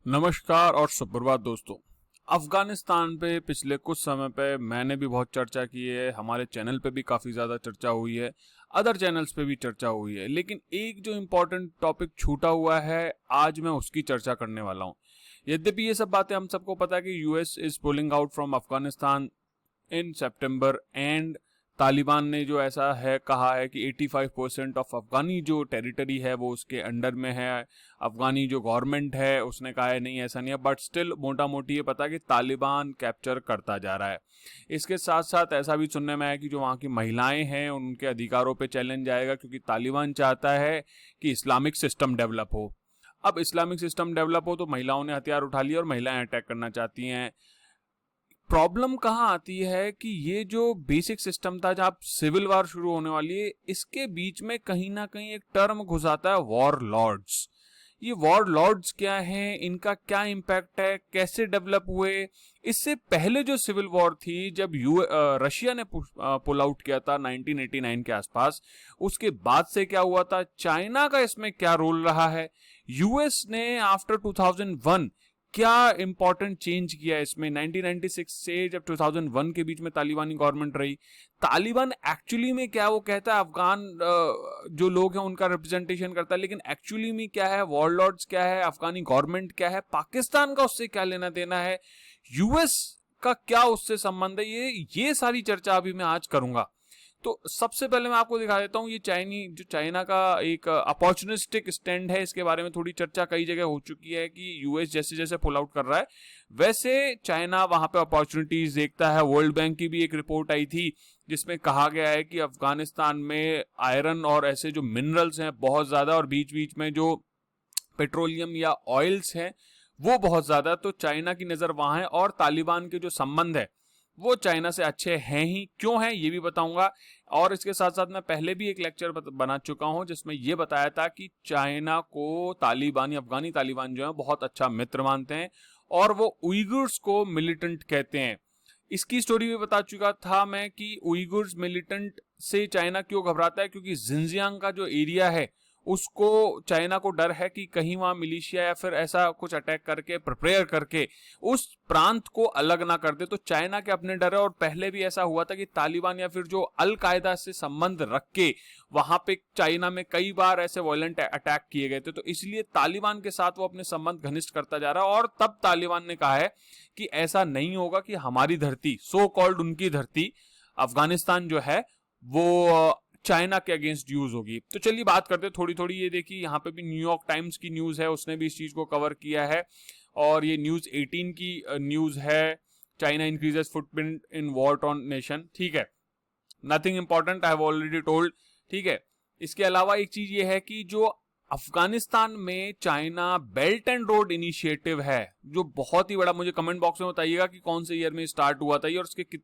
नमस्कार और सुप्रभात दोस्तों। अफगानिस्तान पे पिछले कुछ समय पे मैंने भी बहुत चर्चा की है, हमारे चैनल पे भी काफ़ी ज़्यादा चर्चा हुई है, अदर चैनल्स पे भी चर्चा हुई है, लेकिन एक जो इम्पोर्टेंट टॉपिक छूटा हुआ है, आज मैं उसकी चर्चा करने वाला हूँ। यद्यपि ये सब बातें हम सबको पता है कि US is pulling out from Afghanistan in September and Taliban ने जो ऐसा है कहा है कि 85% ऑफ अफगानी जो टेरिटरी है वो उसके अंडर में है। अफगानी जो गवर्नमेंट है उसने कहा है नहीं ऐसा नहीं है, बट स्टिल मोटा मोटी ये पता है कि तालिबान कैप्चर करता जा रहा है। इसके साथ साथ ऐसा भी सुनने में आया कि जो वहाँ की महिलाएं हैं उनके अधिकारों पे चैलेंज आएगा, क्योंकि तालिबान चाहता है कि इस्लामिक सिस्टम डेवलप हो। अब इस्लामिक सिस्टम डेवलप हो तो महिलाओं ने हथियार उठा लिया और महिलाएं अटैक करना चाहती हैं। प्रॉब्लम कहाँ आती है कि ये जो बेसिक सिस्टम था जहाँ सिविल वार शुरू होने वाली है, इसके बीच में कहीं ना कहीं एक टर्म घुस आता है वॉर लॉर्ड्स। ये वॉर लॉर्ड्स क्या हैं, इनका क्या इम्पैक्ट है, कैसे डेवलप हुए। इससे पहले जो सिविल वॉर थी जब रशिया ने पुल आउट किया था 1989 के आसपास, उसके बाद से क्या हुआ था, चाइना का इसमें क्या रोल रहा है, यूएस ने आफ्टर 2001 क्या इंपॉर्टेंट चेंज किया इसमें। 1996 से जब 2001 के बीच में तालिबानी गवर्नमेंट रही, तालिबान एक्चुअली में क्या वो कहता है अफगान जो लोग हैं उनका रिप्रेजेंटेशन करता है, लेकिन एक्चुअली में क्या है, वॉरलॉर्ड्स क्या है, अफगानी गवर्नमेंट क्या है, पाकिस्तान का उससे क्या लेना देना है, यूएस का क्या उससे संबंध है, ये सारी चर्चा अभी मैं आज करूंगा। तो सबसे पहले मैं आपको दिखा देता हूं ये चाइना का एक अपॉर्चुनिस्टिक स्टैंड है। इसके बारे में थोड़ी चर्चा कई जगह हो चुकी है कि यूएस जैसे जैसे पुल आउट कर रहा है वैसे चाइना वहां पे अपॉर्चुनिटीज देखता है। वर्ल्ड बैंक की भी एक रिपोर्ट आई थी जिसमें कहा गया है कि अफगानिस्तान में आयरन और ऐसे जो मिनरल्स हैं बहुत ज्यादा, और बीच बीच में जो पेट्रोलियम या ऑयल्स हैं वो बहुत ज्यादा, तो चाइना की नजर वहां है। और तालिबान के जो संबंध है वो चाइना से अच्छे हैं ही, क्यों हैं ये भी बताऊंगा। और इसके साथ साथ मैं पहले भी एक लेक्चर बना चुका हूं जिसमें ये बताया था कि चाइना को तालिबानी अफगानी तालिबान जो है बहुत अच्छा मित्र मानते हैं और वो उइगुर्स को मिलिटेंट कहते हैं। इसकी स्टोरी भी बता चुका था मैं कि उइगुर्स मिलिटेंट से चाइना क्यों घबराता है, क्योंकि जिनजियांग का जो एरिया है उसको चाइना को डर है कि कहीं वहां मिलिशिया या फिर ऐसा कुछ अटैक करके प्रिपेयर करके उस प्रांत को अलग ना कर दे। तो चाइना के अपने डर है। और पहले भी ऐसा हुआ था कि तालिबान या फिर जो अल कायदा से संबंध रख के वहां पे चाइना में कई बार ऐसे वायलेंट अटैक किए गए थे, तो इसलिए तालिबान के साथ वो अपने संबंध घनिष्ठ करता जा रहा है। और तब तालिबान ने कहा है कि ऐसा नहीं होगा कि हमारी धरती, सो कॉल्ड उनकी धरती अफगानिस्तान जो है वो चाइना के अगेंस्ट यूज होगी। तो चलिए बात करते हैं थोड़ी थोड़ी। ये देखिए यहाँ पे भी न्यूयॉर्क टाइम्स की न्यूज है, उसने भी इस चीज को कवर किया है। और ये न्यूज 18 की न्यूज है, China increases footprint in war torn nation. ठीक है, nothing important, I have already told. ठीक है, इसके अलावा एक चीज ये है कि जो अफगानिस्तान में China belt and road initiative है जो बहुत ही बड़ा, मुझे कमेंट बॉक्स में बताइएगा कि कौन से ईयर में स्टार्ट हुआ था ये, और उसके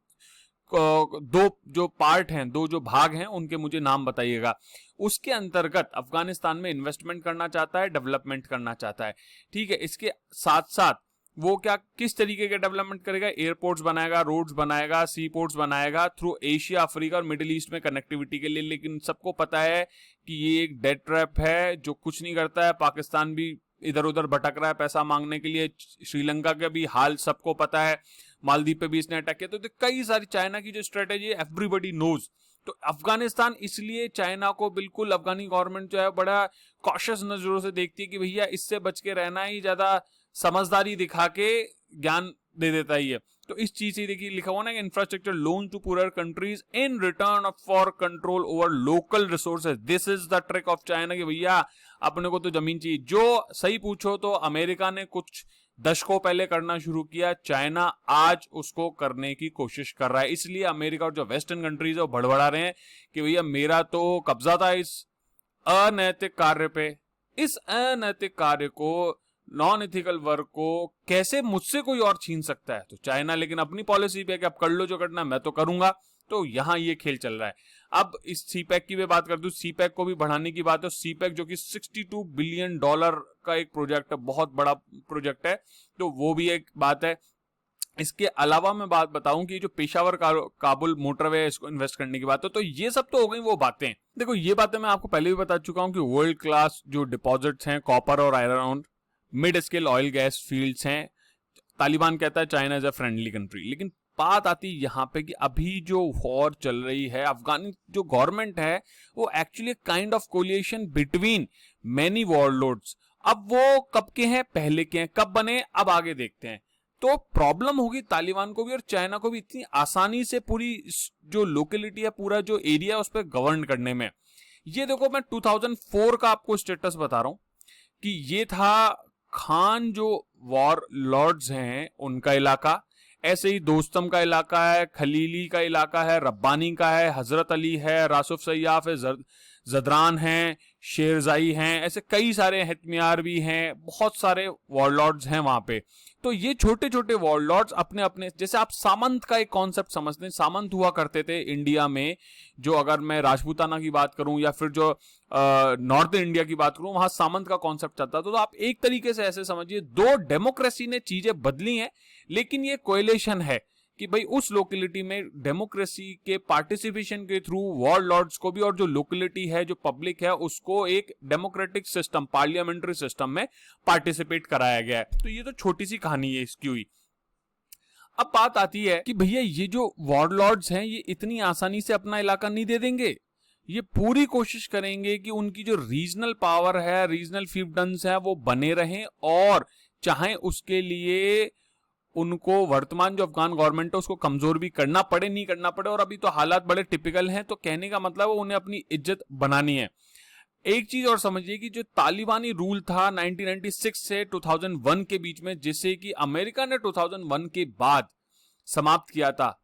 दो जो पार्ट हैं, दो जो भाग हैं उनके मुझे नाम बताइएगा। उसके अंतर्गत अफगानिस्तान में इन्वेस्टमेंट करना चाहता है, डेवलपमेंट करना चाहता है। ठीक है, इसके साथ साथ वो क्या किस तरीके के डेवलपमेंट करेगा, एयरपोर्ट्स बनाएगा, रोड्स बनाएगा, सी पोर्ट्स बनाएगा थ्रू एशिया, अफ्रीका और मिडिल ईस्ट में कनेक्टिविटी के लिए। लेकिन सबको पता है कि ये एक डेड ट्रैप है जो कुछ नहीं करता है। पाकिस्तान भी इधर उधर भटक रहा है पैसा मांगने के लिए, श्रीलंका का भी हाल सबको पता है, मालदीव पे भी इसने अटैक किया। तो कई सारी चाइना की जो स्ट्रेटेजी है एवरीबॉडी नोज। तो अफगानिस्तान इसलिए चाइना को बिल्कुल, अफगानी गवर्नमेंट जो है बड़ा कॉशियस नजरों से देखती है कि भैया इससे बच के रहना ही, ज्यादा समझदारी दिखा के ज्ञान दे देता ही है। तो इस चीज से देखिए लिखा हुआ ना, infrastructure loan to poor countries in return for control over local resources. This is the trick of China कि भैया अपने को तो जमीन चाहिए। जो सही पूछो तो अमेरिका ने कुछ दशकों पहले करना शुरू किया, चाइना आज उसको करने की कोशिश कर रहा है। इसलिए अमेरिका और जो वेस्टर्न कंट्रीज है वो भड़बड़ा रहे हैं कि भैया मेरा तो कब्जा था इस अनैतिक कार्य पे, इस अनैतिक कार्य को, नॉन एथिकल वर्क को कैसे मुझसे कोई और छीन सकता है। तो चाइना लेकिन अपनी पॉलिसी पे कि अब कर लो जो करना, मैं तो करूंगा। तो यहां ये खेल चल रहा है। अब इस सीपैक की भी बात कर दूं, सीपैक को भी बढ़ाने की बात है। सीपैक जो कि $62 बिलियन का एक प्रोजेक्ट है, बहुत बड़ा प्रोजेक्ट है, तो वो भी एक बात है। इसके अलावा मैं बात बताऊं कि जो पेशावर काबुल मोटरवे है इसको इन्वेस्ट करने की बात है। तो ये सब तो हो गई वो बातें। देखो ये बातें मैं आपको पहले भी बता चुका हूं कि वर्ल्ड क्लास जो डिपॉजिट्स हैं कॉपर और iron mid scale oil gas fields हैं। तालिबान कहता है China is a friendly country, लेकिन बात आती है यहाँ पे कि अभी जो वॉर चल रही है, अफगानी जो गवर्नमेंट है वो actually kind of coalition between many warlords. अब वो कब के हैं, पहले के हैं, कब बने अब आगे देखते हैं। तो प्रॉब्लम होगी तालिबान को भी और चाइना को भी इतनी आसानी से पूरी जो लोकेलिटी है, पूरा जो एरिया है उस पर गवर्न करने में। ये देखो मैं 2004 का आपको स्टेटस बता रहा हूं कि ये था खान जो वॉर लॉर्ड्स हैं उनका इलाका, ऐसे ही दोस्तम का इलाका है, खलीली का इलाका है, रब्बानी का है, हजरत अली है, रासुफ सयाफ है, जदरान हैं, शेरजाई हैं, ऐसे कई सारे हतमियार भी हैं, बहुत सारे वॉरलॉर्ड्स हैं वहां पे। तो ये छोटे छोटे वॉरलॉर्ड्स अपने अपने, जैसे आप सामंत का एक कॉन्सेप्ट समझते हैं, सामंत हुआ करते थे इंडिया में, जो अगर मैं राजपूताना की बात करूं या फिर जो नॉर्थ इंडिया की बात करूं वहां सामंत का कॉन्सेप्ट चलता था। तो आप एक तरीके से ऐसे समझिए, दो डेमोक्रेसी ने चीजें बदली हैं, लेकिन ये कोएलिशन है कि भाई उस लोकेलिटी में डेमोक्रेसी के पार्टिसिपेशन के थ्रू वॉरलॉर्ड्स को भी और जो लोकेलिटी है, जो पब्लिक है, उसको एक डेमोक्रेटिक सिस्टम, पार्लियामेंट्री सिस्टम में पार्टिसिपेट कराया गया है। तो ये तो छोटी सी कहानी है इसकी हुई। अब बात आती है कि भैया ये जो वॉरलॉर्ड्स हैं ये इतनी आसानी से अपना इलाका नहीं दे देंगे, ये पूरी कोशिश करेंगे कि उनकी जो रीजनल पावर है, रीजनल फिefdoms है, वो बने रहें, और चाहे उसके लिए उनको वर्तमान जो अफगान गवर्नमेंट है उसको कमजोर भी करना पड़े, नहीं करना पड़े। और अभी तो हालात बड़े टिपिकल हैं, तो कहने का मतलब है उन्हें अपनी इज्जत बनानी है। एक चीज और समझिए कि जो तालिबानी रूल था 1996 से 2001 के बीच में, जिसे कि अमेरिका ने 2001 के बाद समाप्त किया था,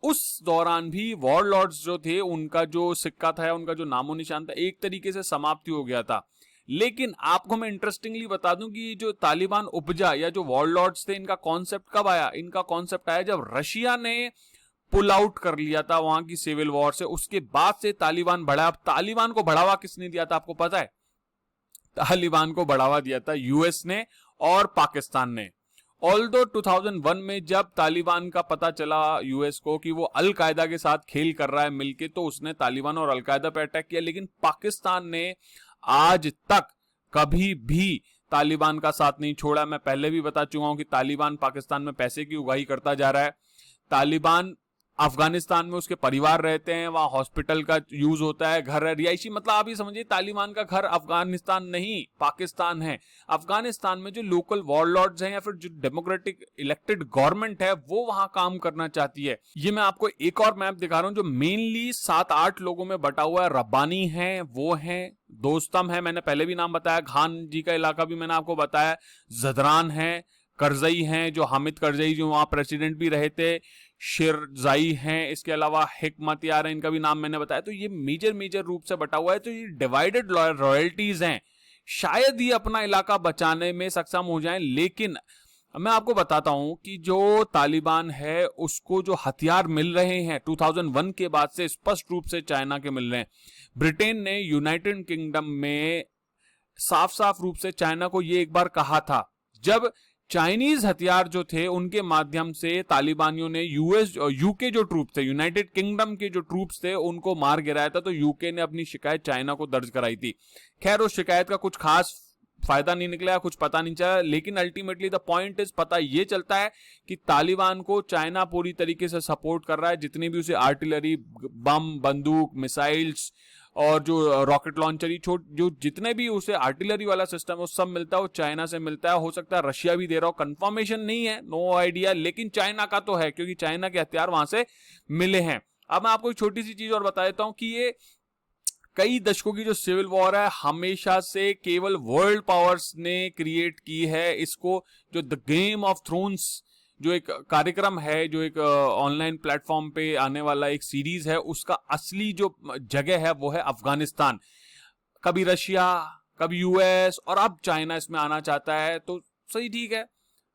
उस दौरान भी वॉरलॉर्ड्स जो थे उनका जो सिक्का था, उनका जो नामो निशान था, एक तरीके से समाप्ति हो गया था। लेकिन आपको मैं इंटरेस्टिंगली बता दूं कि जो तालिबान उपजा या जो वॉरलॉर्ड्स थे, इनका कॉन्सेप्ट कब आया? इनका कॉन्सेप्ट आया जब रशिया ने पुल आउट कर लिया था वहां की सिविल वॉर से, उसके बाद से तालिबान बढ़ा। अब तालिबान को बढ़ावा किसने दिया था आपको पता है? तालिबान को बढ़ावा दिया था यूएस ने और पाकिस्तान ने। ऑल्दो 2001 में जब तालिबान का पता चला यूएस को कि वो अल कायदा के साथ खेल कर रहा है मिलके, तो उसने तालिबान और अल कायदा पे अटैक किया। लेकिन पाकिस्तान ने आज तक कभी भी तालिबान का साथ नहीं छोड़ा। मैं पहले भी बता चुका हूं कि तालिबान पाकिस्तान में पैसे की उगाही करता जा रहा है। तालिबान अफगानिस्तान में उसके परिवार रहते हैं, वहां हॉस्पिटल का यूज होता है, घर है, रिहायशी, मतलब आप ये समझिए तालिबान का घर अफगानिस्तान नहीं पाकिस्तान है। अफगानिस्तान में जो लोकल वॉरलॉर्ड्स हैं या फिर जो डेमोक्रेटिक इलेक्टेड गवर्नमेंट है वो वहां काम करना चाहती है। ये मैं आपको एक और मैप दिखा रहा हूं जो मेनली 7-8 लोगों में बटा हुआ है। रब्बानी है, वो है, दोस्तम है, मैंने पहले भी नाम बताया, खान जी का इलाका भी मैंने आपको बताया, जदरान है, करजई हैं, जो हामिद करजई जो वहां प्रेसिडेंट भी रहे थे, शेरजाई हैं, इसके अलावा हिकमत यार, इनका भी नाम मैंने बताया। तो ये मेजर रूप से बटा हुआ है। तो ये डिवाइडेड रॉयल्टीज हैं, शायद ये अपना इलाका बचाने में सक्षम हो जाएं। लेकिन मैं आपको बताता हूं कि जो तालिबान है उसको जो हथियार मिल रहे हैं 2001 के बाद से स्पष्ट रूप से चाइना के मिल रहे हैं। ब्रिटेन ने यूनाइटेड किंगडम में साफ रूप से चाइना को ये एक बार कहा था, जब चाइनीज हथियार जो थे उनके माध्यम से तालिबानियों ने यूएस और यूके जो ट्रूप थे, यूनाइटेड किंगडम के जो ट्रूप्स थे, उनको मार गिराया था। तो यूके ने अपनी शिकायत चाइना को दर्ज कराई थी। खैर उस शिकायत का कुछ खास फायदा नहीं निकला, कुछ पता नहीं चला। लेकिन अल्टीमेटली द पॉइंट इज, पता ये चलता है कि तालिबान को चाइना पूरी तरीके से सपोर्ट कर रहा है। जितनी भी उसे आर्टिलरी, बम, बंदूक, मिसाइल्स और जो रॉकेट लॉन्चर, जो जितने भी उसे आर्टिलरी वाला सिस्टम है वो सब मिलता है, वो चाइना से मिलता है। हो सकता है रशिया भी दे रहा हो, कंफर्मेशन नहीं है, नो आइडिया, लेकिन चाइना का तो है क्योंकि चाइना के हथियार वहां से मिले हैं। अब मैं आपको एक छोटी सी चीज और बता देता हूं कि ये कई दशकों की जो सिविल वॉर है हमेशा से केवल वर्ल्ड पावर्स ने क्रिएट की है। इसको जो द गेम ऑफ थ्रोन्स जो एक कार्यक्रम है, जो एक ऑनलाइन प्लेटफॉर्म पे आने वाला एक सीरीज है, उसका असली जो जगह है वो है अफगानिस्तान। कभी रशिया, कभी यूएस और अब चाइना इसमें आना चाहता है। तो सही, ठीक है,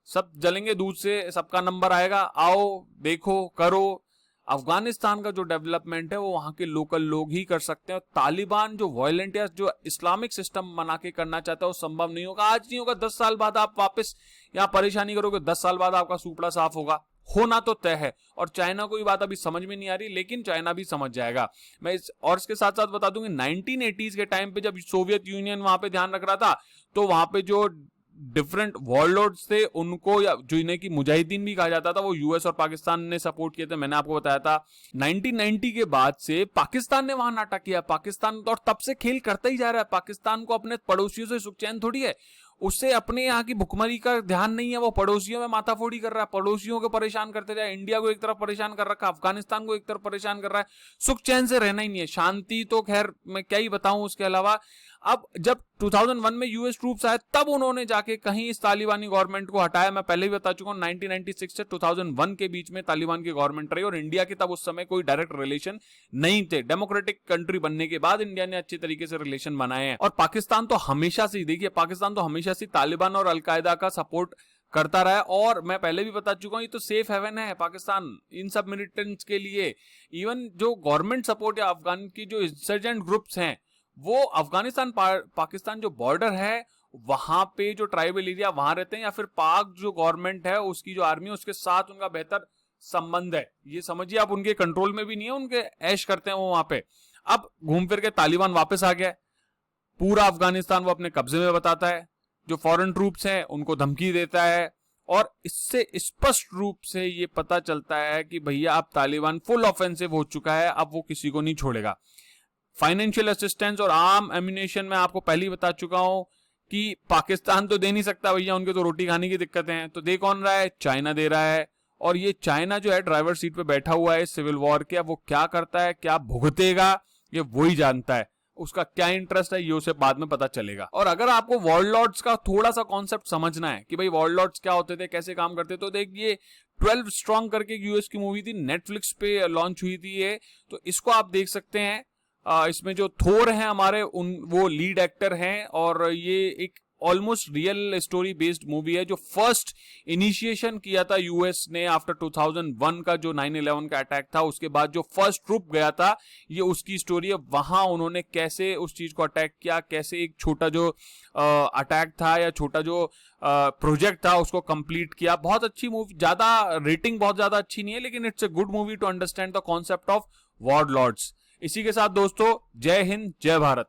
सब जलेंगे दूध से, सबका नंबर आएगा, आओ देखो करो। अफगानिस्तान का जो डेवलपमेंट है वो वहां के लोकल लोग ही कर सकते हैं। तालिबान जो वायलेंट या जो इस्लामिक सिस्टम बना के करना चाहता है वो संभव नहीं होगा। आज नहीं होगा, 10 साल बाद आप वापस यहाँ परेशानी करोगे, 10 साल बाद आपका सुपड़ा साफ होगा, होना तो तय है। और चाइना को ये बात अभी समझ में नहीं आ रही, लेकिन चाइना भी समझ जाएगा। मैं और इसके साथ साथ बता दूंगी 1980s के टाइम पे जब सोवियत यूनियन वहां पे ध्यान रख रहा था, तो वहां पे जो डिफरेंट वॉरलॉर्ड्स थे उनको, या जो इन्हें की मुजाहिदीन भी कहा जाता था, वो यूएस और पाकिस्तान ने सपोर्ट किए थे। मैंने आपको बताया था 1990 के बाद से पाकिस्तान ने वहां नाटक किया, पाकिस्तान और तब से खेल करता ही जा रहा है। पाकिस्तान को अपने पड़ोसियों से सुख चैन थोड़ी है, उससे अपने यहाँ की भुखमरी का ध्यान नहीं है, वो पड़ोसियों में माथाफोड़ी कर रहा है, पड़ोसियों को परेशान करते जाए। इंडिया को एक तरफ परेशान कर रखा है, अफगानिस्तान को एक तरफ परेशान कर रहा है, सुख चैन से रहना ही नहीं है। शांति तो खैर मैं क्या ही बताऊं उसके अलावा। अब जब 2001 में यूएस ट्रूप्स आए तब उन्होंने जाके कहीं इस तालिबानी गवर्नमेंट को हटाया। मैं पहले भी बता चुका हूं 1996 से 2001 के बीच में तालिबान की गवर्नमेंट रही और इंडिया के तब उस समय कोई डायरेक्ट रिलेशन नहीं थे। डेमोक्रेटिक कंट्री बनने के बाद इंडिया ने अच्छे तरीके से रिलेशन बनाए हैं। और पाकिस्तान तो हमेशा से, देखिए पाकिस्तान तो हमेशा से तालिबान और अलकायदा का सपोर्ट करता रहा है। और मैं पहले भी बता चुका हूं ये तो सेफ हेवन है पाकिस्तान इन सब मिलिटेंट्स के लिए। इवन जो गवर्नमेंट सपोर्ट या अफगान की जो इंसर्जेंट ग्रुप्स हैं वो अफगानिस्तान पाकिस्तान जो बॉर्डर है वहां पे जो ट्राइबल एरिया वहां रहते हैं, या फिर पाक जो गवर्नमेंट है उसकी जो आर्मी है उसके साथ उनका बेहतर संबंध है। ये समझिए आप, उनके कंट्रोल में भी नहीं है, उनके ऐश करते हैं वो वहां पे। अब घूम फिर के तालिबान वापस आ गया, पूरा अफगानिस्तान वो अपने कब्जे में बताता है, जो फॉरेन ट्रूप्स हैं उनको धमकी देता है। और इससे स्पष्ट रूप से ये पता चलता है कि भैया अब तालिबान फुल ऑफेंसिव हो चुका है, अब वो किसी को नहीं छोड़ेगा। फाइनेंशियल असिस्टेंस और आर्म एम्यूनेशन में आपको पहले ही बता चुका हूं कि पाकिस्तान तो दे नहीं सकता भैया, उनके तो रोटी खाने की दिक्कतें हैं। तो दे कौन रहा है? चाइना दे रहा है। और ये चाइना जो है ड्राइवर सीट पे बैठा हुआ है सिविल वॉर के, अब वो क्या करता है, क्या भुगतेगा, ये वही जानता है। उसका क्या इंटरेस्ट है ये उसे बाद में पता चलेगा। और अगर आपको वॉरलॉर्ड्स का थोड़ा सा कॉन्सेप्ट समझना है कि भाई वॉरलॉर्ड्स क्या होते थे, कैसे काम करते, तो देखिए 12 स्ट्रॉन्ग करके यूएस की मूवी थी, नेटफ्लिक्स पे लॉन्च हुई थी ये, तो इसको आप देख सकते हैं। इसमें जो थोर हैं हमारे वो लीड एक्टर हैं, और ये एक almost real story based movie है। जो फर्स्ट इनिशिएशन किया था यूएस ने आफ्टर 2001 का जो 9/11 का अटैक था, उसके बाद जो फर्स्ट ट्रूप गया था, ये उसकी स्टोरी है। वहां उन्होंने कैसे उस चीज को अटैक किया, कैसे एक छोटा जो अटैक था या छोटा जो प्रोजेक्ट था उसको कंप्लीट किया। बहुत अच्छी मूवी, ज्यादा रेटिंग बहुत ज्यादा अच्छी नहीं है, लेकिन it's a good movie two understand the concept of warlords. इसी के साथ दोस्तों, जय हिंद, जय भारत।